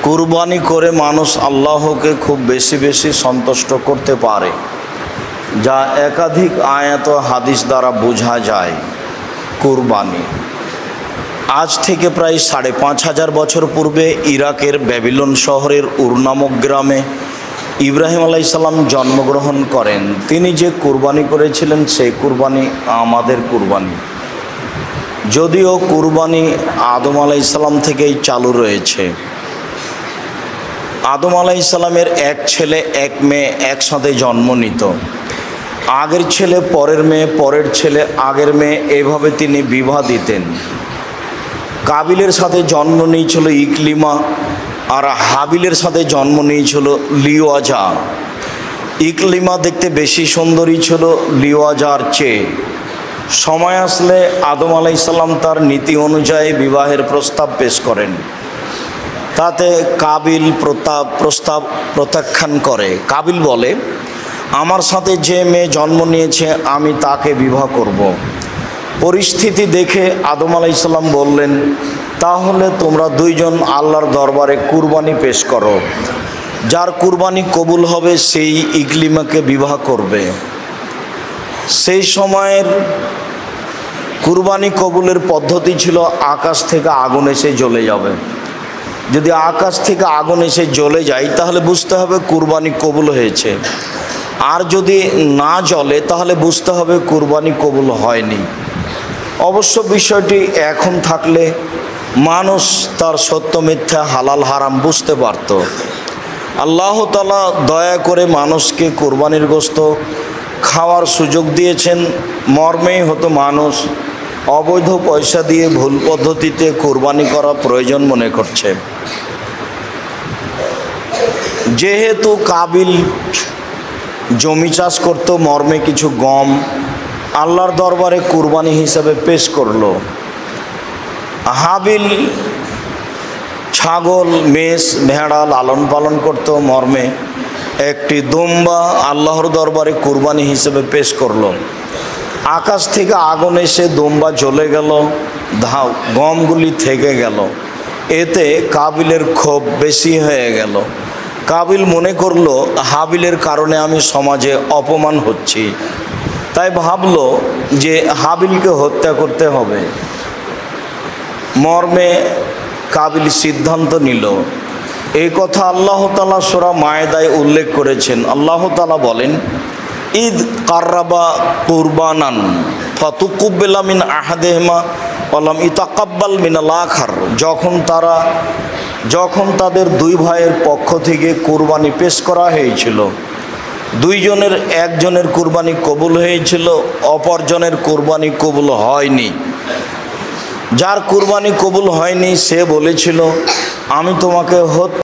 কুরবানি করে মানুষ আল্লাহকে খুব বেশি বেশি সন্তুষ্ট করতে পারে, যা একাধিক আয়াত ও হাদিস দ্বারা বোঝা যায়। কুরবানি আজ থেকে প্রায় ৫,৫০০ বছর পূর্বে ইরাকের ব্যাবিলন শহরের উর নামক গ্রামে ইব্রাহিম আলাইহিস সালাম জন্মগ্রহণ করেন। তিনি যে কুরবানি করেছিলেন সেই কুরবানি আমাদের কুরবানি, যদিও কুরবানি আদম আলাইহিস সালাম থেকেই চালু রয়েছে। আদম আলাইহিস সালামের এক ছেলে এক মেয়ে একসাথে জন্ম নিত। আগের ছেলে পরের মেয়ে, পরের ছেলে আগের মেয়ে, এভাবে তিনি বিবাহ দিতেন। কাবিলের সাথে জন্ম নিয়েছিল ইকলিমা, আর হাবিলের সাথে জন্ম নিয়েছিল লিওয়াজা। ইকলিমা দেখতে বেশি সুন্দরী ছিল লিওয়াজার চেয়ে। সময় আসলে আদম আলাইহিস সালাম তার নীতি অনুযায়ী বিবাহের প্রস্তাব পেশ করেন। তাতে কাবিল প্রস্তাব প্রত্যাখ্যান করে। কাবিল বলে, আমার সাথে যে মেয়ে জন্ম নিয়েছে আমি তাকে বিবাহ করব। পরিস্থিতি দেখে আদম আলাইহিস সালাম বললেন, তাহলে তোমরা দুইজন আল্লাহর দরবারে কুরবানি পেশ করো, যার কুরবানি কবুল হবে সেই ইকলিমাকে বিবাহ করবে। সেই সময়ের কুরবানি কবুলের পদ্ধতি ছিল আকাশ থেকে আগুন এসে জ্বলে যাবে। যদি আকাশ থেকে আগুন এসে জ্বলে যায় তাহলে বুঝতে হবে কুরবানি কবুল হয়েছে, আর যদি না জ্বলে তাহলে বুঝতে হবে কুরবানি কবুল হয়নি। অবশ্য বিষয়টি এখন থাকলে মানুষ তার সত্য মিথ্যা হালাল হারাম বুঝতে পারত। আল্লাহ তাআলা দয়া করে মানুষকে কুরবানির গোশত খাওয়ার সুযোগ দিয়েছেন, মর্মেই হতো মানুষ অবৈধ পয়সা দিয়ে ভুল পদ্ধতিতে কুরবানি করা প্রয়োজন মনে করছে। যেহেতু কাবিল জমি চাষ করত, মর্মে কিছু গম আল্লাহর দরবারে কুরবানি হিসাবে পেশ করলো। হাবিল ছাগল মেষ ভেড়া লালন পালন করত, মর্মে একটি দুম্বা আল্লাহর দরবারে কুরবানি হিসেবে পেশ করলো। আকাশ থেকে আগুন এসে দুম্বা জ্বলে গেল, গমগুলি থেকে গেল। এতে কাবিলের ক্ষোভ বেশি হয়ে গেল। কাবিল মনে করলো হাবিলের কারণে আমি সমাজে অপমান হচ্ছি, তাই ভাবলো যে হাবিলকে হত্যা করতে হবে। মর্মে কাবিল সিদ্ধান্ত নিল। এই কথা আল্লাহ তাআলা সূরা মায়েদায় উল্লেখ করেছেন। আল্লাহ তাআলা বলেন, ঈদ কাররাবা কুরবানান ফাতুকুব্বিলা মিন আহাদিহিমা ওয়া লাম ইতাকাব্বাল মিনাল আখার। যখন তাদের দুই ভাইয়ের পক্ষ থেকে কুরবানি পেশ করা হয়েছিল, দুইজনের একজনের কুরবানি কবুল হয়েছিল, অপরজনের কুরবানি কবুল হয়নি। যার কুরবানি কবুল হয়নি সে বলেছিল, আমি তোমাকে